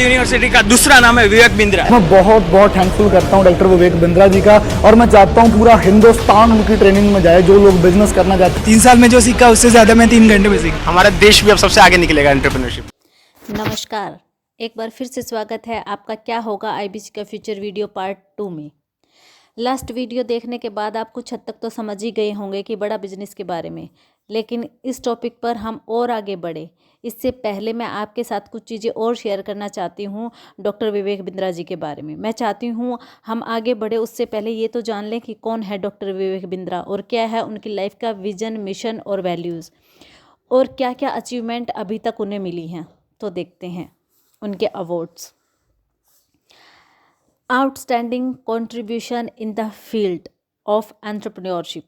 Harvard university का दूसरा नाम है विवेक बिंद्रा। मैं बहुत बहुत थैंकफुल करता हूँ डॉक्टर विवेक बिंद्रा जी का, और मैं चाहता हूँ पूरा हिंदुस्तान उनकी ट्रेनिंग में जाए, जो लोग बिजनेस करना चाहते हैं। 3 साल में जो सीखा उससे ज़्यादा मैं 3 घंटे में सीखा। हमारा देश भी अब सबसे आगे निकलेगा एंटरप्रेन्योरशिप। नमस्कार, एक बार फिर से स्वागत है आपका क्या होगा आईबीसी का फ्यूचर वीडियो पार्ट 2 में। लास्ट वीडियो देखने के बाद आप कुछ हद तक तो समझ ही गए होंगे कि बड़ा बिजनेस के बारे में, लेकिन इस टॉपिक पर हम और आगे बढ़े इससे पहले मैं आपके साथ कुछ चीज़ें और शेयर करना चाहती हूँ डॉक्टर विवेक बिंद्रा जी के बारे में। मैं चाहती हूँ हम आगे बढ़े उससे पहले ये तो जान लें कि कौन है डॉक्टर विवेक बिंद्रा और क्या है उनकी लाइफ का विजन, मिशन और वैल्यूज़, और क्या क्या अचीवमेंट अभी तक उन्हें मिली हैं। तो देखते हैं उनके awards. Outstanding contribution in the field of entrepreneurship,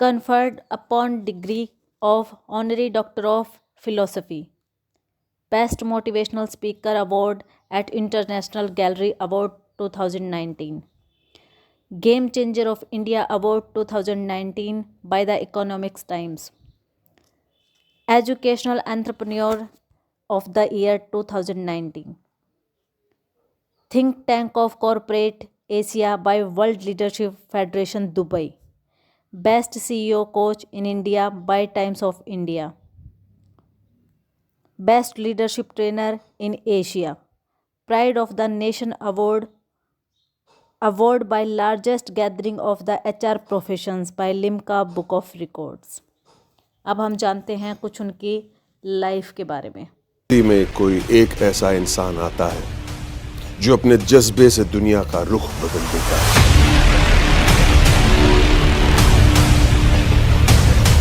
conferred upon degree of honorary doctor of philosophy, best motivational speaker award at International Gallery Award 2019, game changer of India award 2019 by the Economics Times, educational entrepreneur of the year 2019, think tank of corporate Asia by World Leadership Federation Dubai, Best CEO Coach in India by Times of India, Best Leadership Trainer in Asia, Pride of the Nation Award by Largest Gathering of the HR Professions by Limca Book of Records। अब हम जानते हैं कुछ उनकी life के बारे में। में कोई एक ऐसा इंसान आता है जो अपने जज्बे से दुनिया का रुख बदल देता है,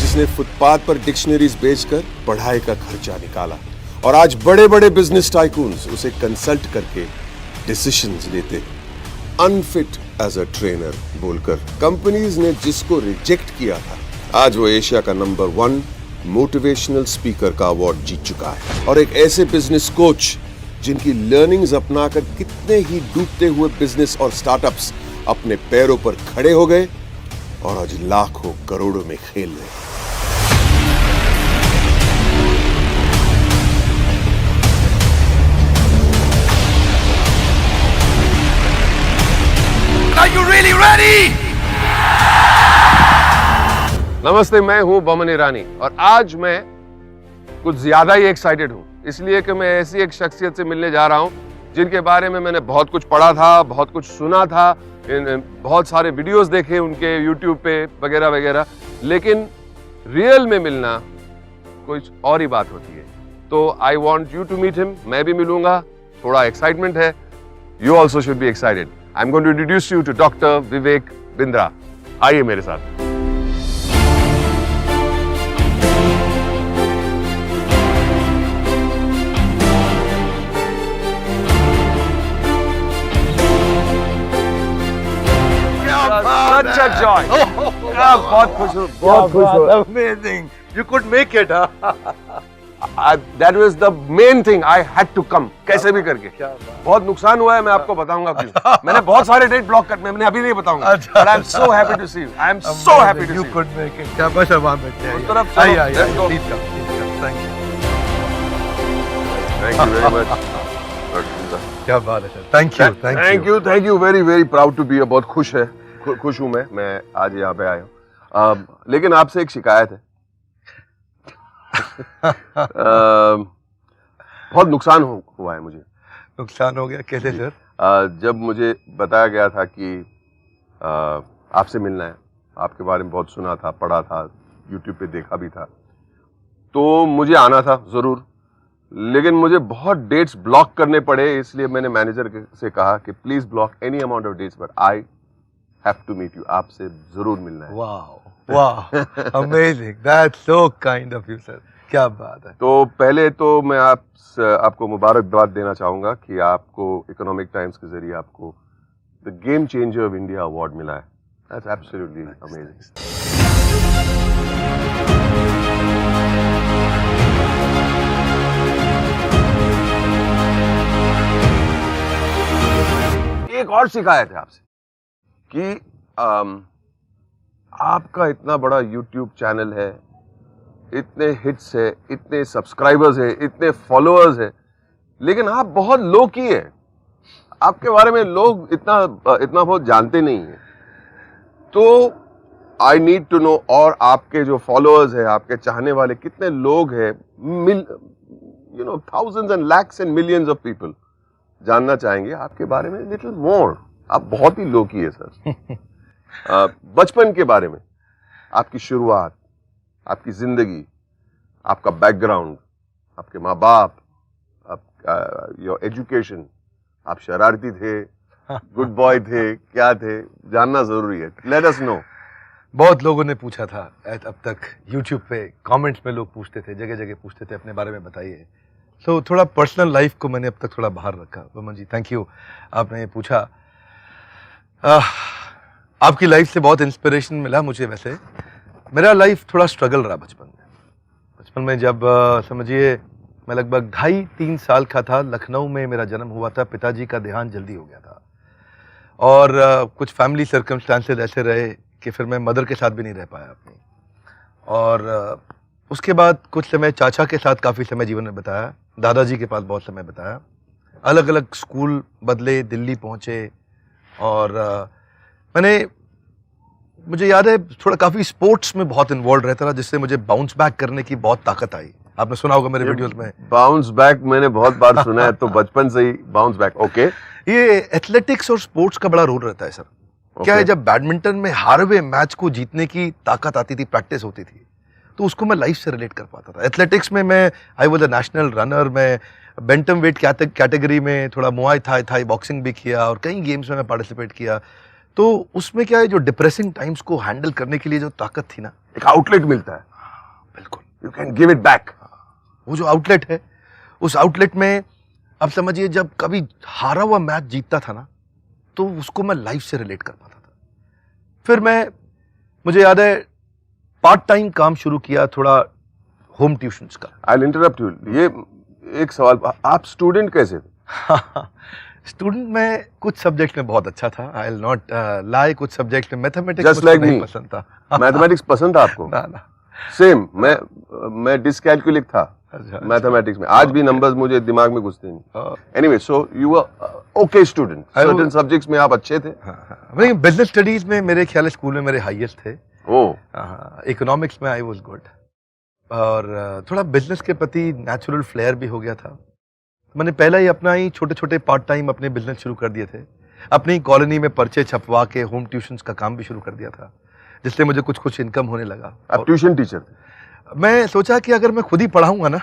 जिसने फुटपाथ पर डिक्शनरीज बेचकर पढ़ाई का खर्चा निकाला और आज बड़े बड़े बिजनेस टाइकून्स उसे कंसल्ट करके डिसीजंस लेते हैं। अनफिट एज अ ट्रेनर बोलकर कंपनीज ने जिसको रिजेक्ट किया था, आज वो एशिया का नंबर 1 मोटिवेशनल स्पीकर का अवार्ड जीत चुका है। और एक ऐसे बिजनेस कोच जिनकी लर्निंग्स अपनाकर कितने ही डूबते हुए बिजनेस और स्टार्टअप्स अपने पैरों पर खड़े हो गए और आज लाखों करोड़ों में खेल रहे हैं। Are you really ready? नमस्ते, मैं हूं बमन ईरानी और आज मैं कुछ ज्यादा ही एक्साइटेड हूं, इसलिए कि मैं ऐसी एक शख्सियत से मिलने जा रहा हूं जिनके बारे में मैंने बहुत कुछ पढ़ा था, बहुत कुछ सुना था, बहुत सारे वीडियोस देखे उनके यूट्यूब पे वगैरह वगैरह, लेकिन रियल में मिलना कुछ और ही बात होती है। तो I want you to meet him. मैं भी मिलूंगा, थोड़ा एक्साइटमेंट है। You also should be excited. I am going to introduce you to doctor Vivek Bindra. आइए मेरे साथ। Such a joy. बहुत खुश हूँ, बहुत खुश हूँ। Amazing. You could make it, huh? That was the main thing. I had to come. कैसे भी करके। बहुत नुकसान हुआ है, मैं आपको बताऊंगा क्यों। मैंने बहुत सारे डेट ब्लॉक कर, मैंने अभी नहीं बताऊंगा। But I'm so happy to see you. I'm so happy to see you. You could make it. शाबाश अहमद। उस तरफ चलो। आइए, Let's go. please come, please come. Thank you. Thank you very much. क्या बात है sir. Thank you, Thank you. Very proud to be here. बहुत खुश हूँ मैं आज यहाँ पे आया हूँ। लेकिन आपसे एक शिकायत है। बहुत नुकसान हुआ है मुझे। नुकसान हो गया कैसे सर? जब मुझे बताया गया था कि आपसे मिलना है, आपके बारे में बहुत सुना था, पढ़ा था, यूट्यूब पे देखा भी था, तो मुझे आना था जरूर, लेकिन मुझे बहुत डेट्स ब्लॉक करने पड़े, इसलिए मैंने मैनेजर से कहा कि please block any amount of dates, but I have to meet you. आपसे जरूर मिलना है। वाह, amazing, that's so kind of you sir. क्या बात है। तो पहले तो मैं आपको मुबारकबाद देना चाहूंगा कि आपको इकोनॉमिक टाइम्स के जरिए आपको the game changer of India award मिला है। That's absolutely amazing. एक और शिकायत है आपसे कि आपका इतना बड़ा YouTube चैनल है, इतने हिट्स है, इतने सब्सक्राइबर्स है, इतने फॉलोअर्स है, लेकिन आप बहुत लो की है, आपके बारे में लोग इतना बहुत जानते नहीं है। तो आई नीड टू नो, और आपके जो फॉलोअर्स है, आपके चाहने वाले कितने लोग हैं, thousands and lakhs and millions of people जानना चाहेंगे आपके बारे में लिटिल मोर। आप बहुत ही लो की है सर। बचपन के बारे में, आपकी शुरुआत, आपकी जिंदगी, आपका बैकग्राउंड, आपके माँ बाप, योर एजुकेशन, आप शरारती थे, गुड बॉय थे, क्या थे, जानना जरूरी है। Let us know. बहुत लोगों ने पूछा था अब तक, YouTube पे कमेंट्स में लोग पूछते थे, जगह जगह पूछते थे अपने बारे में बताइए। तो थोड़ा पर्सनल लाइफ को मैंने अब तक थोड़ा बाहर रखा। बमन जी थैंक यू, आपने ये पूछा। आपकी लाइफ से बहुत इंस्पिरेशन मिला मुझे। वैसे मेरा लाइफ थोड़ा स्ट्रगल रहा बचपन में जब समझिए मैं लगभग 2.5-3 साल का था, लखनऊ में मेरा जन्म हुआ था। पिताजी का देहांत जल्दी हो गया था और कुछ फैमिली सर्कमस्टांसेस ऐसे रहे कि फिर मैं मदर के साथ भी नहीं रह पाया अपनी। और उसके बाद कुछ समय चाचा के साथ काफ़ी समय जीवन में बिताया, दादाजी के पास बहुत समय बिताया, अलग अलग स्कूल बदले, दिल्ली पहुँचे। और मुझे याद है थोड़ा काफ़ी स्पोर्ट्स में बहुत इन्वॉल्व रहता था, जिससे मुझे बाउंस बैक करने की बहुत ताकत आई। आपने सुना होगा मेरे वीडियोस में बाउंस बैक, मैंने बहुत बार सुना है। तो बचपन से ही बाउंस बैक। ओके, ये एथलेटिक्स और स्पोर्ट्स का बड़ा रोल रहता है सर। क्या है, जब बैडमिंटन में हार हुए मैच को जीतने की ताकत आती थी, प्रैक्टिस होती थी, तो उसको मैं लाइफ से रिलेट कर पाता था। एथलेटिक्स में मैं I was a national runner. मैं बेंटम वेट कैटेगरी में थोड़ा मुआय थाई बॉक्सिंग भी किया और कई गेम्स में मैं पार्टिसिपेट किया। तो उसमें क्या है, जो डिप्रेसिंग टाइम्स को हैंडल करने के लिए जो ताकत थी ना, एक आउटलेट मिलता है। बिल्कुल, you can give it back. वो जो आउटलेट है, उस आउटलेट में अब समझिए जब कभी हारा हुआ मैच जीतता था ना, तो उसको मैं लाइफ से रिलेट कर पाता था। फिर मुझे याद है पार्ट टाइम काम शुरू किया, थोड़ा होम ट्यूशंस का। I will interrupt you. ये एक सवाल, आप स्टूडेंट कैसे थे? स्टूडेंट में कुछ सब्जेक्ट में बहुत अच्छा था, आई विल नॉट लाई। कुछ सब्जेक्ट में मैथमेटिक्स जस्ट लाइक मी पसंद था। मैथमेटिक्स पसंद था आपको? ना सेम, मैं डिसकैलकुलेट था मैथमेटिक्स में। आज भी नंबर्स मुझे दिमाग में घुसते नहीं। Anyway, so you were okay student, certain subjects में आप अच्छे थे? हाँ, बिजनेस स्टडीज में मेरे ख्याल स्कूल में मेरे हाईएस्ट थे। इकोनॉमिक्स में आई वाज गुड, और थोड़ा बिजनेस के प्रति नेचुरल फ्लेयर भी हो गया था। मैंने पहले ही अपना ही छोटे छोटे पार्ट टाइम अपने बिजनेस शुरू कर दिए थे। अपनी कॉलोनी में पर्चे छपवा के होम ट्यूशंस का काम भी शुरू कर दिया था, जिससे मुझे कुछ इनकम होने लगा। आप ट्यूशन टीचर थे? मैं सोचा कि अगर मैं खुद ही पढ़ाऊंगा ना,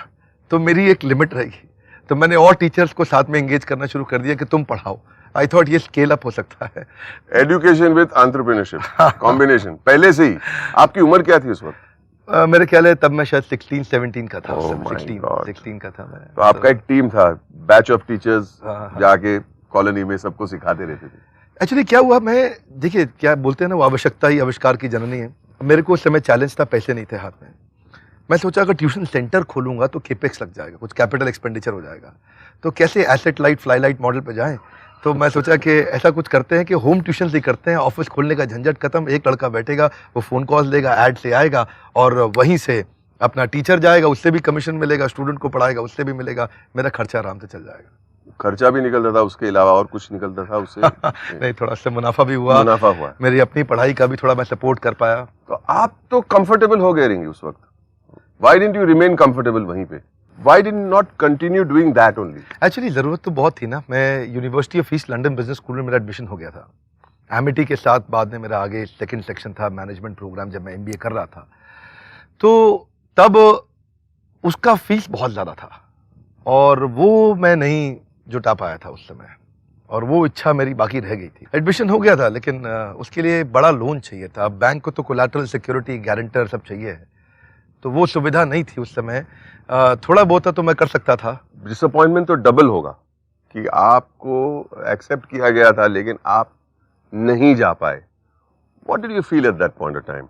तो मेरी एक लिमिट रहेगी। तो मैंने और टीचर्स को साथ में एंगेज करना शुरू कर दिया कि तुम पढ़ाओ। आई थॉट ये स्केल अप हो सकता है। एजुकेशन विद एंटरप्रेन्योरशिप कॉम्बिनेशन पहले से ही। आपकी उम्र क्या थी उस वक्त? मेरे ख्याल है तब मैं शायद 16-17 का था। 16 का था मैं। तो आपका एक टीम था, बैच ऑफ टीचर्स जाके कॉलोनी में सबको सिखाते रहते थे। एक्चुअली क्या हुआ, मैं देखिए क्या बोलते हैं ना, वो आवश्यकता ही आविष्कार की जननी है। मेरे को उस समय चैलेंज था, पैसे नहीं थे हाथ में। मैं सोचा अगर ट्यूशन सेंटर खोलूंगा तो केपेक्स लग जाएगा, कुछ कैपिटल एक्सपेंडिचर हो जाएगा, तो कैसे asset light fly light model पे जाएं। तो मैं सोचा कि ऐसा कुछ करते हैं कि होम ट्यूशन ही करते हैं। ऑफिस खोलने का झंझट खत्म, एक लड़का बैठेगा, वो फोन कॉल लेगा, ऐड से आएगा, और वहीं से अपना टीचर जाएगा, उससे भी कमीशन मिलेगा, स्टूडेंट को पढ़ाएगा, उससे भी मिलेगा, मेरा खर्चा आराम से चल जाएगा। खर्चा भी निकलता था, उसके अलावा और कुछ निकलता था उससे? नहीं, थोड़ा सा मुनाफा भी हुआ। मुनाफा हुआ, मेरी अपनी पढ़ाई का भी थोड़ा मैं सपोर्ट कर पाया। तो आप तो कंफर्टेबल हो गए रहेंगे उस वक्त। Why didn't you remain comfortable वहीं पे? Why did you not continue doing that only? Actually ज़रूरत तो बहुत थी ना। मैं university of east London business school में मेरा एडमिशन हो गया था। एमिटी के साथ बाद में मेरा आगे सेकंड सेक्शन था, मैनेजमेंट प्रोग्राम, जब मैं एमबीए कर रहा था। तो तब उसका फीस बहुत ज़्यादा था और वो मैं नहीं जुटा पाया था उस समय, और वो इच्छा मेरी बाकी रह गई थी। एडमिशन हो गया था, लेकिन उसके लिए बड़ा लोन चाहिए था। बैंक को तो कोलैटरल सिक्योरिटी, गारंटर सब चाहिए है, तो वो सुविधा नहीं थी उस समय। थोड़ा बहुत तो मैं कर सकता था। डिसअपॉइंटमेंट तो डबल होगा कि आपको एक्सेप्ट किया गया था लेकिन आप नहीं जा पाए। What did you feel at that point of time?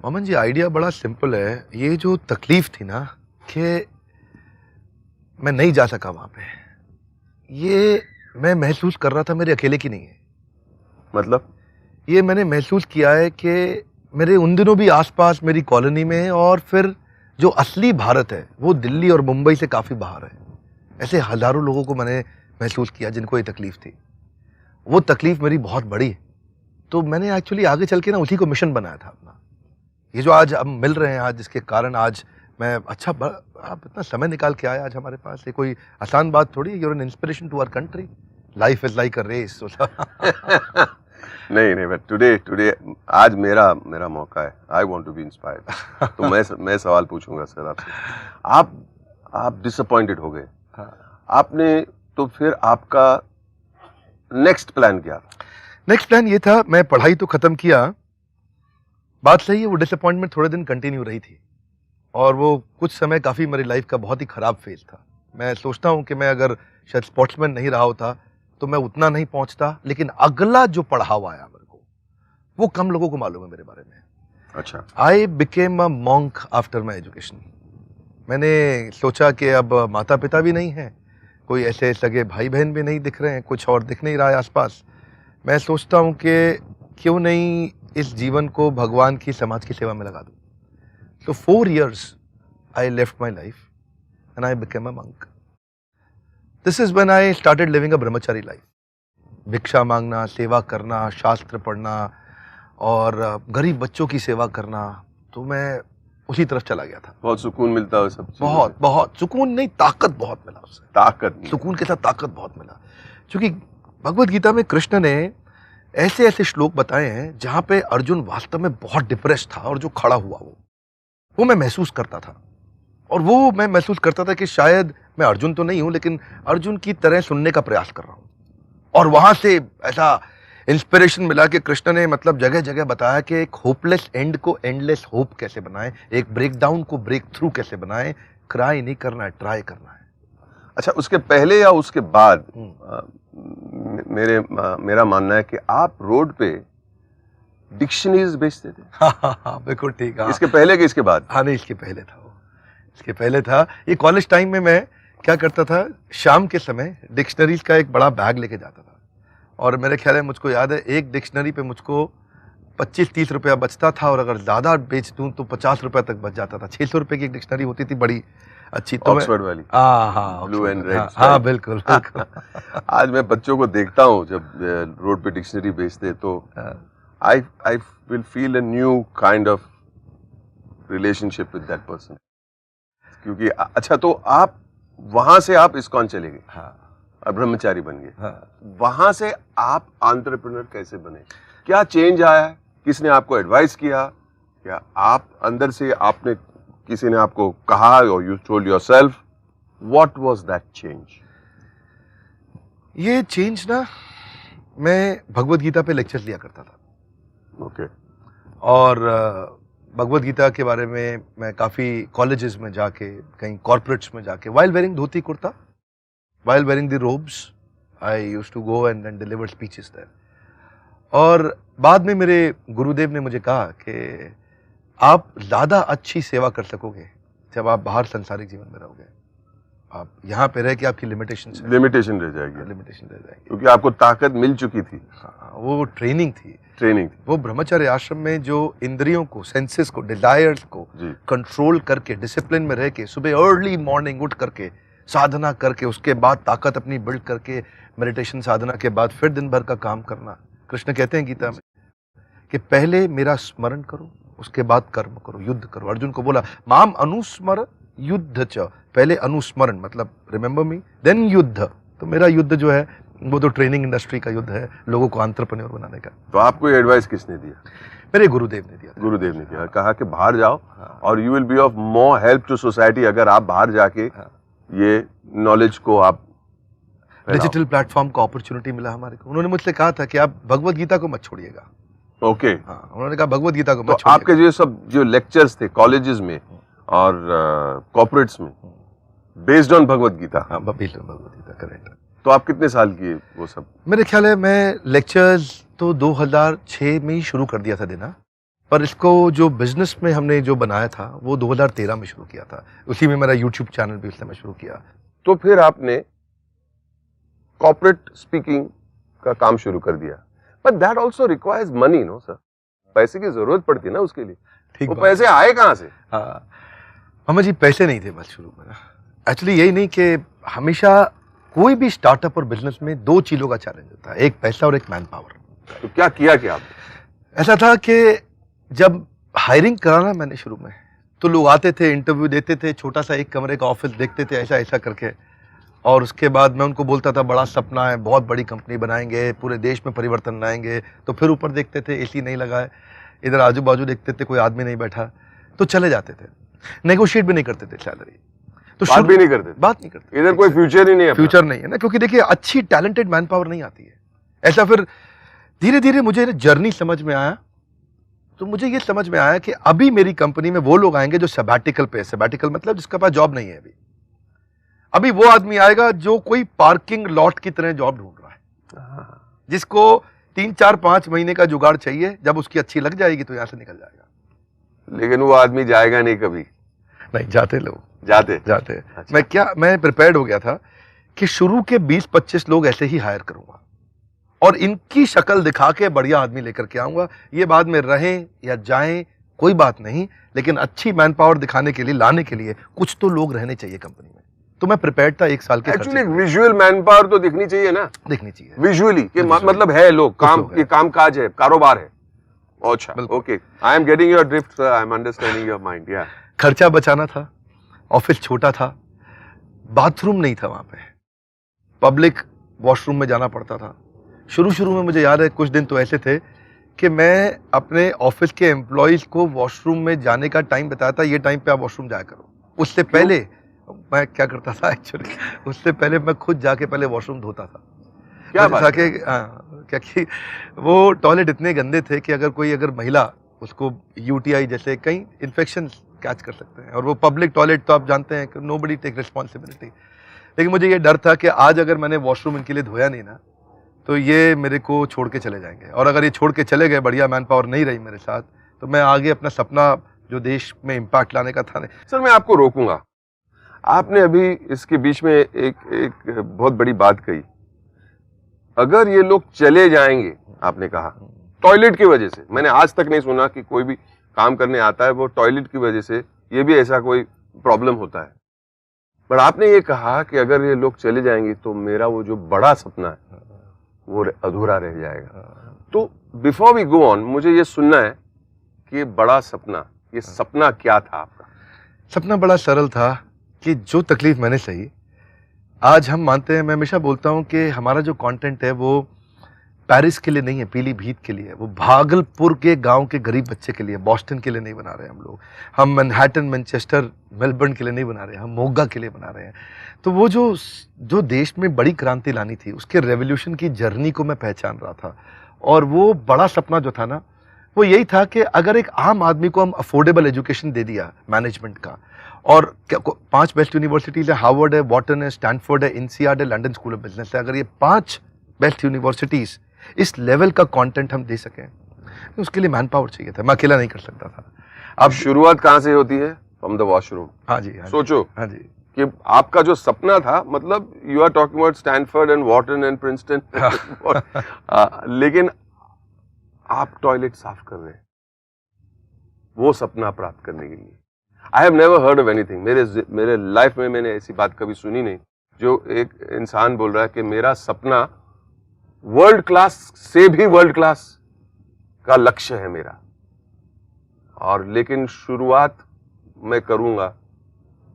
मोमन जी, आइडिया बड़ा सिंपल है। ये जो तकलीफ थी ना कि मैं नहीं जा सका वहां पे, ये मैं महसूस कर रहा था मेरे अकेले की नहीं है। मतलब ये मैंने महसूस किया है कि मेरे उन दिनों भी आसपास मेरी कॉलोनी में है, और फिर जो असली भारत है वो दिल्ली और मुंबई से काफ़ी बाहर है। ऐसे हजारों लोगों को मैंने महसूस किया जिनको ये तकलीफ थी। वो तकलीफ मेरी बहुत बड़ी है, तो मैंने एक्चुअली आगे चल के ना उसी को मिशन बनाया था अपना। ये जो आज हम मिल रहे हैं, आज जिसके कारण आज मैं आप इतना समय निकाल के आए आज हमारे पास, ये कोई आसान बात थोड़ी है। You're an inspiration to our country, life is like a race. नहीं बट टुडे आज मेरा मौका है। I want to be inspired. तो मैं सवाल पूछूंगा सर आपसे। आप डिसअपॉइंटेड हो गए, आपने, तो फिर आपका नेक्स्ट प्लान क्या? नेक्स्ट प्लान ये था, मैं पढ़ाई तो खत्म किया, बात सही है, वो डिसअपॉइंटमेंट थोड़े दिन कंटिन्यू रही थी और वो कुछ समय काफ़ी मेरी लाइफ का बहुत ही ख़राब फेज था। मैं सोचता हूँ कि मैं अगर शायद स्पोर्ट्समैन नहीं रहा होता तो मैं उतना नहीं पहुँचता, लेकिन अगला जो पढ़ावा आया मेरे को, वो कम लोगों को मालूम है मेरे बारे में। अच्छा। I became a monk after my education. मैंने सोचा कि अब माता पिता भी नहीं हैं, कोई ऐसे सगे भाई बहन भी नहीं दिख रहे हैं, कुछ और दिख नहीं रहा है आसपास। मैं सोचता हूँ कि क्यों नहीं इस जीवन को भगवान की, समाज की सेवा में लगा दूँ। So 4 years I left my life and I became a monk. This is when I started living a brahmachari life. भिक्षा मांगना, सेवा करना, शास्त्र पढ़ना और गरीब बच्चों की सेवा करना, तो मैं उसी तरफ चला गया था। बहुत सुकून मिलता है सब चीज़ों बहुत से। बहुत सुकून नहीं, ताकत बहुत मिला उससे। ताकत, सुकून के साथ ताकत बहुत मिला, क्योंकि भगवत गीता में कृष्ण ने ऐसे ऐसे श्लोक बताए हैं जहाँ पे अर्जुन वास्तव में बहुत डिप्रेस था और जो खड़ा हुआ वो मैं महसूस करता था। और वो मैं महसूस करता था कि शायद मैं अर्जुन तो नहीं हूं, लेकिन अर्जुन की तरह सुनने का प्रयास कर रहा हूं। और वहां से ऐसा इंस्पिरेशन मिला कि कृष्ण ने मतलब जगह जगह बताया कि एक होपलेस एंड को एंडलेस होप कैसे बनाएं, एक ब्रेकडाउन को ब्रेक थ्रू कैसे बनाएं। क्राई नहीं करना है, ट्राई करना है। अच्छा, उसके पहले या उसके बाद मेरा मानना है कि आप रोड पे डिक्शनरीज बेचते थे। हाँ, बिल्कुल ठीक है। इसके पहले कि इसके बाद? हाँ नहीं, इसके पहले था वो, इसके पहले था। ये कॉलेज टाइम में मैं क्या करता था, शाम के समय डिक्शनरीज का एक बड़ा बैग लेके जाता था और मेरे ख्याल है, मुझको याद है, एक डिक्शनरी पे मुझको 25-30 रुपया बचता था और अगर ज़्यादा बेच दूँ तो 50 रुपया तक बच जाता था। 600 रुपये की एक डिक्शनरी होती थी, बड़ी अच्छी। तो ऑक्सफोर्ड वाली? हाँ, ब्लू एंड रेड। हाँ बिल्कुल बिल्कुल। आज मैं बच्चों को देखता हूँ जब रोड पे डिक्शनरी बेचते, तो I will feel a new kind of relationship with that person. क्योंकि अच्छा, तो आप वहां से आप इस्कॉन चले गए। हाँ, अब ब्रह्मचारी बन गए। हाँ। वहां से आप एंटरप्रेन्योर कैसे बने? क्या चेंज आया? किसने आपको एडवाइस किया? क्या आप अंदर से आपने, किसी ने आपको कहा, और you told yourself? What was that change? ये चेंज ना, मैं भगवत गीता पे लेक्चर लिया करता था। ओके। और भगवत गीता के बारे में मैं काफ़ी कॉलेजेस में जाके, कहीं कॉर्पोरेट्स में जाके, while wearing dhoti kurta, while wearing the robes, I used to go and deliver speeches there. और बाद में मेरे गुरुदेव ने मुझे कहा कि आप ज़्यादा अच्छी सेवा कर सकोगे जब आप बाहर संसारिक जीवन में रहोगे। आप यहाँ पे रह के आपकी लिमिटेशन रह जाएगी, क्योंकि आपको ताकत मिल चुकी थी। हाँ, वो ट्रेनिंग थी। वो ब्रह्मचर्य आश्रम में जो इंद्रियों को, सेंसेस को, डिजायर्स को कंट्रोल करके, डिसिप्लिन में रह के, सुबह अर्ली मॉर्निंग उठ करके साधना करके, उसके बाद ताकत अपनी बिल्ड करके, मेडिटेशन साधना के बाद फिर दिन भर का काम करना। कृष्ण कहते हैं गीता में कि पहले मेरा स्मरण करो, उसके बाद कर्म करो, युद्ध करो। अर्जुन को बोला माम अनुस्मर युद्ध च, पहले अनुस्मरण मतलब रिमेंबर मी, देन युद्ध। तो मेरा युद्ध जो है वो तो ट्रेनिंग इंडस्ट्री का युद्ध है, लोगों को एंटरप्रेन्योर बनाने का। तो आपको ये एडवाइस किसने दिया? मेरे गुरुदेव ने दिया। गुरुदेव ने दिया, कहा कि बाहर जाओ और you will be of more help to society अगर आप बाहर जाके ये नॉलेज को आप डिजिटल प्लेटफॉर्म का अपॉर्चुनिटी मिला हमारे को। उन्होंने मुझसे कहा था कि आप भगवत गीता को मत छोड़िएगा। ओके। हाँ, उन्होंने कहा भगवत गीता को मत छोड़िएगा। आपके जो सब जो लेक्चर्स थे कॉलेजेस में और कॉर्पोरेट्स में, बेस्ड ऑन भगवत गीता? हाँ, based on Bhagavad Gita, correct. तो आप कितने साल किए वो सब? मेरे ख्याल है मैं लेक्चर्स तो 2006 में ही शुरू कर दिया था देना, पर इसको जो बिजनेस में हमने जो बनाया था वो 2013 में शुरू किया था। उसी में मेरा यूट्यूब चैनल भी उस समय शुरू किया। तो फिर आपने कॉर्पोरेट स्पीकिंग का काम शुरू कर दिया, but that also requires money, no sir? पैसे की जरूरत पड़ती है ना उसके लिए। ठीक, तो पैसे आए कहाँ से? हाँ मामा जी, पैसे नहीं थे बस शुरू में। एक्चुअली यही नहीं कि हमेशा कोई भी स्टार्टअप और बिजनेस में दो चीज़ों का चैलेंज होता है, एक पैसा और एक मैन पावर। तो क्या किया क्या आपने? ऐसा था कि जब हायरिंग कराना मैंने शुरू में, तो लोग आते थे, इंटरव्यू देते थे, छोटा सा एक कमरे का ऑफिस देखते थे ऐसा ऐसा करके, और उसके बाद मैं उनको बोलता था बड़ा सपना है, बहुत बड़ी कंपनी बनाएंगे, पूरे देश में परिवर्तन लाएंगे। तो फिर ऊपर देखते थे एसी नहीं लगा है, इधर आजू बाजू देखते थे कोई आदमी नहीं बैठा, तो चले जाते थे, नेगोशिएट भी नहीं करते थे सैलरी। तो बात भी नहीं करते, बात नहीं करते, इधर कोई फ्यूचर ही नहीं है, फ्यूचर नहीं है ना, क्योंकि देखिए अच्छी टैलेंटेड मैन पावर नहीं आती है। ऐसा फिर धीरे धीरे मुझे जर्नी समझ में आया, तो मुझे ये समझ में आया कि अभी मेरी कंपनी में वो लोग आएंगे जो सबैटिकल पे, सबैटिकल मतलब जिसके पास जॉब नहीं है अभी वो आदमी आएगा जो कोई पार्किंग लॉट की तरह जॉब ढूंढ रहा है, जिसको 3, 4, 5 महीने का जुगाड़ चाहिए, जब उसकी अच्छी लग जाएगी तो यहां से निकल जाएगा। लेकिन वो आदमी जाएगा नहीं कभी। नहीं जाते, लोग जाते। अच्छा। मैं प्रिपेयर्ड हो गया था कि शुरू के 20-25 लोग ऐसे ही हायर करूंगा और इनकी शक्ल दिखा के बढ़िया आदमी लेकर के आऊंगा। ये बाद में रहें या जाएं कोई बात नहीं, लेकिन अच्छी मैन पावर दिखाने के लिए, लाने के लिए कुछ तो लोग रहने चाहिए कंपनी में। तो मैं प्रिपेयर्ड था 1 साल के। एक्चुअली एक विजुअल मैन पावर तो दिखनी चाहिए ना, दिखनी चाहिए विजुअली कि मतलब है लोग, काम, ये कामकाज है, कारोबार है। अच्छा, okay, I am getting your drift sir, I am understanding your mind. या खर्चा बचाना था, ऑफिस छोटा था, बाथरूम नहीं था वहां पे, पब्लिक वॉशरूम में जाना पड़ता था। शुरू में मुझे याद है कुछ दिन तो ऐसे थे कि मैं अपने ऑफिस के एम्प्लॉइज को वॉशरूम में जाने का टाइम बताया था, ये टाइम पे आप वॉशरूम जाया करो। उससे पहले मैं क्या करता था एक्चुअली, उससे पहले मैं खुद जाके पहले वॉशरूम धोता था। क्या बात है? क्या कि वो टॉयलेट इतने गंदे थे कि अगर महिला उसको यूटीआई जैसे कई इन्फेक्शन कैच कर सकते हैं, और वो पब्लिक टॉयलेट तो आप जानते हैं कि नोबडी टेक रिस्पॉन्सिबिलिटी। लेकिन मुझे ये डर था कि आज अगर मैंने वॉशरूम इनके लिए धोया नहीं ना, तो ये मेरे को छोड़ के चले जाएंगे, और अगर ये छोड़ के चले गए, बढ़िया मैन पावर नहीं रही मेरे साथ, तो मैं आगे अपना सपना जो देश में इम्पैक्ट लाने का था नहीं। सर मैं आपको रोकूंगा, आपने अभी इसके बीच में एक बहुत बड़ी बात कही, अगर ये लोग चले जाएंगे, आपने कहा टॉयलेट की वजह से, मैंने आज तक नहीं सुना कि कोई भी काम करने आता है वो टॉयलेट की वजह से, ये भी ऐसा कोई प्रॉब्लम होता है, पर आपने ये कहा कि अगर ये लोग चले जाएंगे तो मेरा वो जो बड़ा सपना है वो अधूरा रह जाएगा। तो बिफोर वी गो ऑन, मुझे ये सुनना है कि ये बड़ा सपना, ये सपना क्या था आपका? सपना बड़ा सरल था कि जो तकलीफ मैंने सही, आज हम मानते हैं, मैं हमेशा बोलता हूं कि हमारा जो कंटेंट है वो पेरिस के लिए नहीं है, पीलीभीत के लिए है, वो भागलपुर के गांव के गरीब बच्चे के लिए, बॉस्टन के लिए नहीं बना रहे हम लोग, हम मैनहट्टन, मैनचेस्टर, मेलबर्न के लिए नहीं बना रहे, हम मोगा के लिए बना रहे हैं। तो वो जो देश में बड़ी क्रांति लानी थी, उसके रेवोल्यूशन की जर्नी को मैं पहचान रहा था, और वो बड़ा सपना जो था ना, वो यही था कि अगर एक आम आदमी को हम अफोर्डेबल एजुकेशन दे दिया मैनेजमेंट का, और 5 बेस्ट यूनिवर्सिटीज है, हार्वर्ड है, वॉटन है, स्टैनफोर्ड है, INSEAD है, लंदन स्कूल ऑफ बिजनेस है, अगर ये 5 बेस्ट यूनिवर्सिटीज इस लेवल का कंटेंट हम दे सकें, तो उसके लिए मैन पावर चाहिए था, मैं अकेला नहीं कर सकता था। अब शुरुआत कहाँ से होती है? From the washroom. हाँ जी, सोचो हाँ जी कि आपका जो सपना था, मतलब you are talking about Stanford and Wharton and Princeton, लेकिन आप टॉयलेट साफ कर रहे हैं वो सपना प्राप्त करने के लिए। I have never heard of anything, मेरे लाइफ में मैंने ऐसी बात कभी सुनी नहीं जो एक इंसान बोल रहा है कि मेरा सपना वर्ल्ड क्लास से भी वर्ल्ड क्लास का लक्ष्य है मेरा, और लेकिन शुरुआत मैं करूंगा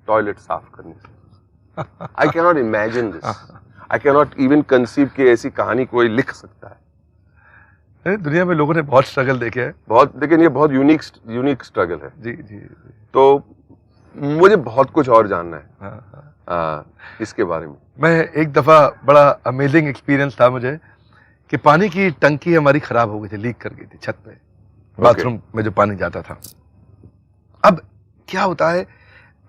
टॉयलेट साफ करने से। I can not imagine this, I can not even conceive कि ऐसी कहानी कोई लिख सकता है। दुनिया में लोगों ने बहुत स्ट्रगल देखे हैं, बहुत, लेकिन ये बहुत यूनिक स्ट्रगल है। जी जी। तो मुझे बहुत कुछ और जानना है इसके बारे में। मैं एक दफ़ा बड़ा अमेजिंग एक्सपीरियंस था मुझे कि पानी की टंकी हमारी खराब हो गई थी, लीक कर गई थी छत पे, बाथरूम में जो पानी जाता था। अब क्या होता है,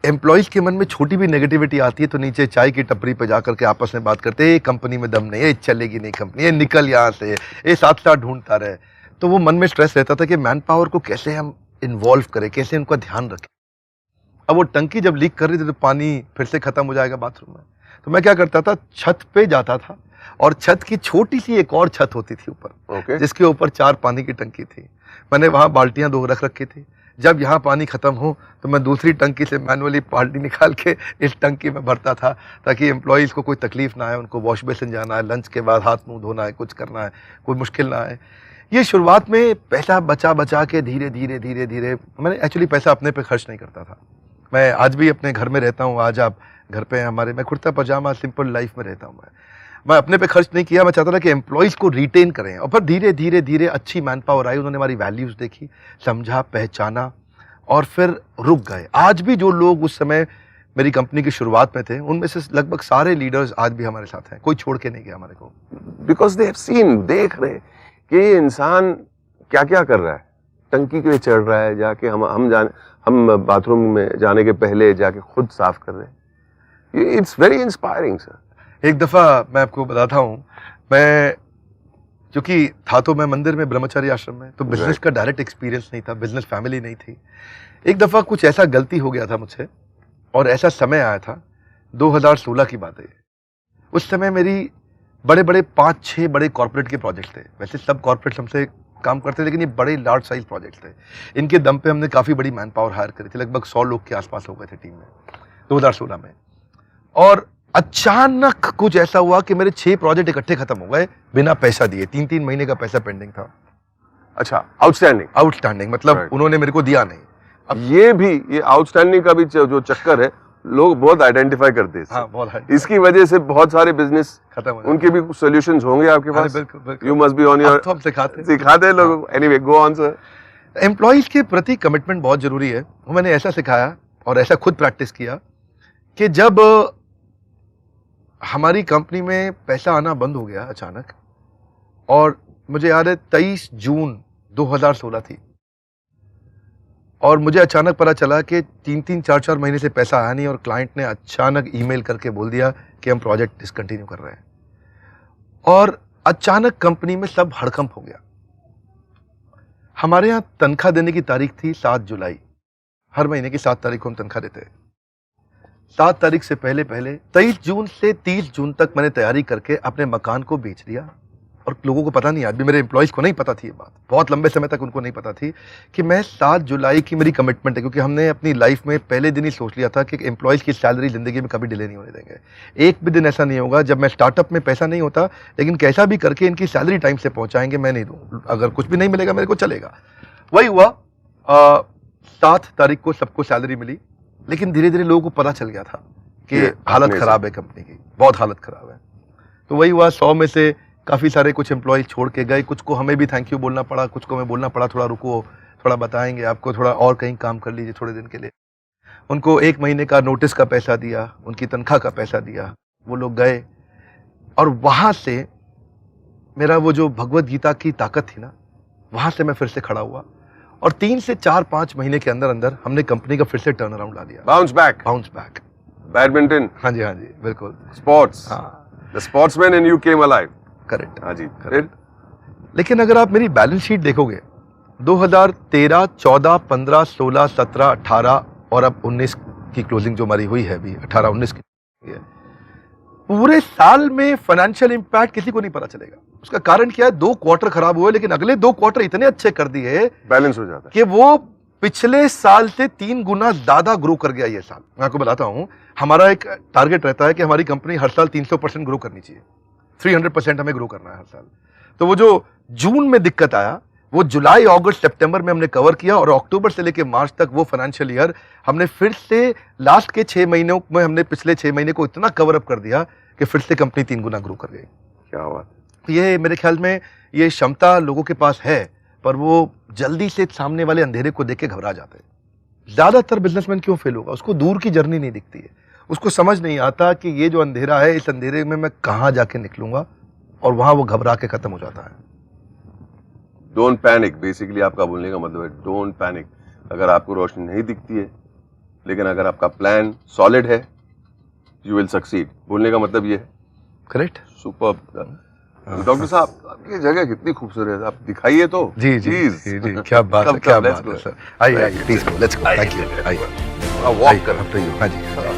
एम्प्लॉइज के मन में छोटी भी नेगेटिविटी आती है तो नीचे चाय की टपरी पे जाकर के आपस में बात करते हैं, ये कंपनी में दम नहीं है, चलेगी नहीं कंपनी, ये निकल यहाँ से, ये साथ साथ ढूंढता रहे। तो वो मन में स्ट्रेस रहता था कि मैन पावर को कैसे हम इन्वॉल्व करें, कैसे उनका ध्यान रखें। अब वो टंकी जब लीक कर रही थी तो पानी फिर से खत्म हो जाएगा बाथरूम में, तो मैं क्या करता था, छत पे जाता था, और छत की छोटी सी एक और छत होती थी ऊपर, जिसके ऊपर 4 पानी की टंकी थी। मैंने वहां बाल्टियां 2 रख रखी थी, जब यहाँ पानी ख़त्म हो तो मैं दूसरी टंकी से मैनुअली पानी निकाल के इस टंकी में भरता था, ताकि एम्प्लॉयज़ को कोई तकलीफ़ ना आए, उनको वॉश बेसिन जाना है, लंच के बाद हाथ मुंह धोना है, कुछ करना है, कोई मुश्किल ना आए। ये शुरुआत में पैसा बचा बचा के धीरे धीरे मैंने एक्चुअली पैसा अपने पे खर्च नहीं करता था। मैं आज भी अपने घर में रहता हूँ, आज आप घर पे हैं हमारे, मैं कुर्ता पजामा सिंपल लाइफ में रहता हूँ। मैं अपने पे खर्च नहीं किया, मैं चाहता था कि एम्प्लॉयज़ को रिटेन करें। और फिर धीरे धीरे अच्छी मैन पावर आई, उन्होंने हमारी वैल्यूज़ देखी, समझा, पहचाना और फिर रुक गए। आज भी जो लोग उस समय मेरी कंपनी की शुरुआत में थे, उनमें से लगभग सारे लीडर्स आज भी हमारे साथ हैं, कोई छोड़ के नहीं गया हमारे को। बिकॉज दे हैव सीन, देख रहे कि इंसान क्या क्या कर रहा है, टंकी के लिए चढ़ रहा है, जाके हम बाथरूम में जाने के पहले जाके खुद साफ कर रहे हैं। It's very inspiring sir. एक दफ़ा मैं आपको बताता हूँ, मैं क्योंकि था तो मैं मंदिर में ब्रह्मचारी आश्रम में, तो बिजनेस का डायरेक्ट एक्सपीरियंस नहीं था, बिजनेस फैमिली नहीं थी। एक दफ़ा कुछ ऐसा गलती हो गया था मुझसे, और ऐसा समय आया था, 2016 की बात है। उस समय मेरी बड़े 5-6 बड़े कॉर्पोरेट के प्रोजेक्ट थे। वैसे सब कॉर्पोरेट हमसे काम करते, लेकिन ये बड़े लार्ज साइज प्रोजेक्ट थे। इनके दम पे हमने काफ़ी बड़ी मैन पावर हायर करी थी, लगभग 100 लोग के आसपास हो गए थे टीम में 2016 में। और अचानक कुछ ऐसा हुआ कि मेरे 6 प्रोजेक्ट इकट्ठे खत्म हो गए बिना पैसा दिए। 3-3 महीने का पैसा पेंडिंग था। अच्छा, आउटस्टैंडिंग मतलब उन्होंने मेरे को दिया नहीं। अब ये आउटस्टैंडिंग का भी जो चक्कर है, लोग बहुत आइडेंटिफाई करते हैं। हाँ, बहुत। इसकी वजह से बहुत सारे बिजनेस खत्म हो, उनके भी सॉल्यूशंस होंगे आपके पास। बिल्कुल। You must be on your, तो हम सिखाते हैं लोगों। Anyway, go on sir. Employees के प्रति कमिटमेंट बहुत जरूरी है। वो मैंने ऐसा सिखाया और ऐसा खुद प्रैक्टिस किया कि जब हमारी कंपनी में पैसा आना बंद हो गया अचानक, और मुझे याद है 23 जून 2016 थी, और मुझे अचानक पता चला कि 3-3, 4-4 महीने से पैसा आया नहीं, और क्लाइंट ने अचानक ईमेल करके बोल दिया कि हम प्रोजेक्ट डिसकंटिन्यू कर रहे हैं। और अचानक कंपनी में सब हड़कंप हो गया। हमारे यहाँ तनख्वाह देने की तारीख थी 7 जुलाई। हर महीने की 7 तारीख को हम तनख्वाह देते हैं। 7 तारीख से पहले 23 जून से 30 जून तक मैंने तैयारी करके अपने मकान को बेच दिया। और लोगों को पता नहीं, आज भी मेरे एम्प्लॉइज को नहीं पता थी ये बात, बहुत लंबे समय तक उनको नहीं पता थी कि मैं 7 जुलाई की मेरी कमिटमेंट है, क्योंकि हमने अपनी लाइफ में पहले दिन ही सोच लिया था कि एम्प्लॉइज की सैलरी जिंदगी में कभी डिले नहीं होने देंगे। एक भी दिन ऐसा नहीं होगा जब मैं स्टार्टअप में पैसा नहीं होता, लेकिन कैसा भी करके इनकी सैलरी टाइम से पहुंचाएंगे, मैं नहीं दूँ। अगर कुछ भी नहीं मिलेगा मेरे को चलेगा। वही हुआ। 7 तारीख को सबको सैलरी मिली, लेकिन धीरे धीरे लोगों को पता चल गया था कि हालत खराब है कंपनी की, बहुत हालत खराब है। तो वही हुआ, 100 में से काफ़ी सारे कुछ एम्प्लॉय छोड़ के गए, कुछ को हमें भी थैंक यू बोलना पड़ा, कुछ को हमें बोलना पड़ा थोड़ा रुको, थोड़ा बताएंगे आपको, थोड़ा और कहीं काम कर लीजिए थोड़े दिन के लिए। उनको 1 महीने का नोटिस का पैसा दिया, उनकी तनख्वाह का पैसा दिया, वो लोग गए। और वहाँ से मेरा वो जो भगवत गीता की ताकत थी ना, वहाँ से मैं फिर से खड़ा हुआ, और 3 से 4-5 महीने के अंदर अंदर हमने कंपनी का फिर से टर्न अराउंड ला दिया। Bounce back. बैडमिंटन। हाँ जी, बिल्कुल। स्पोर्ट्स। हाँ, the sportsman in you came alive. Correct. हाँ जी, करेक्ट। लेकिन अगर आप मेरी बैलेंस शीट देखोगे, 2013, 14, 15, 16, 17, 18 और अब 19 की क्लोजिंग जो हमारी हुई है अभी, 18-19 की है, पूरे साल में फाइनेंशियल इंपैक्ट किसी को नहीं पता चलेगा। उसका कारण क्या है? 2 क्वार्टर खराब हुए, लेकिन अगले 2 क्वार्टर इतने अच्छे कर दिए, बैलेंस हो जाता है कि वो पिछले साल से 3 गुना ज्यादा ग्रो कर गया ये साल। मैं आपको बताता हूं, हमारा एक टारगेट रहता है कि हमारी कंपनी हर साल 300% ग्रो करनी चाहिए, 300% हमें ग्रो करना है हर साल। तो वो जो जून में दिक्कत आया, वो जुलाई, अगस्त, सितंबर में हमने कवर किया, और अक्टूबर से लेकर मार्च तक वो फाइनेंशियल ईयर हमने फिर से लास्ट के 6 महीनों में हमने पिछले 6 महीने को इतना कवर अप कर दिया कि फिर से कंपनी 3 गुना ग्रो कर गई। क्या बात। ये मेरे ख्याल में ये क्षमता लोगों के पास है, पर वो जल्दी से सामने वाले अंधेरे को देख के घबरा जाते हैं। ज्यादातर बिजनेसमैन क्यों फेल होगा? उसको दूर की जर्नी नहीं दिखती है, उसको समझ नहीं आता कि ये जो अंधेरा है, इस अंधेरे में मैं कहां जाके निकलूंगा, और वहां वो घबरा के खत्म हो जाता है। डोंट पैनिक, बेसिकली आपका बोलने का मतलब है डोंट पैनिक। अगर आपको रोशनी नहीं दिखती है, लेकिन अगर आपका प्लान सॉलिड है, यू विल सक्सीड। बोलने का मतलब ये है। करेक्ट। सुपर्ब। डॉक्टर साहब, आपकी जगह कितनी खूबसूरत है, आप दिखाइए तो। जी, क्या बात है, क्या बात है सर। आइए, please let's go. Thank you. आइए, वॉक कर। हाँ जी।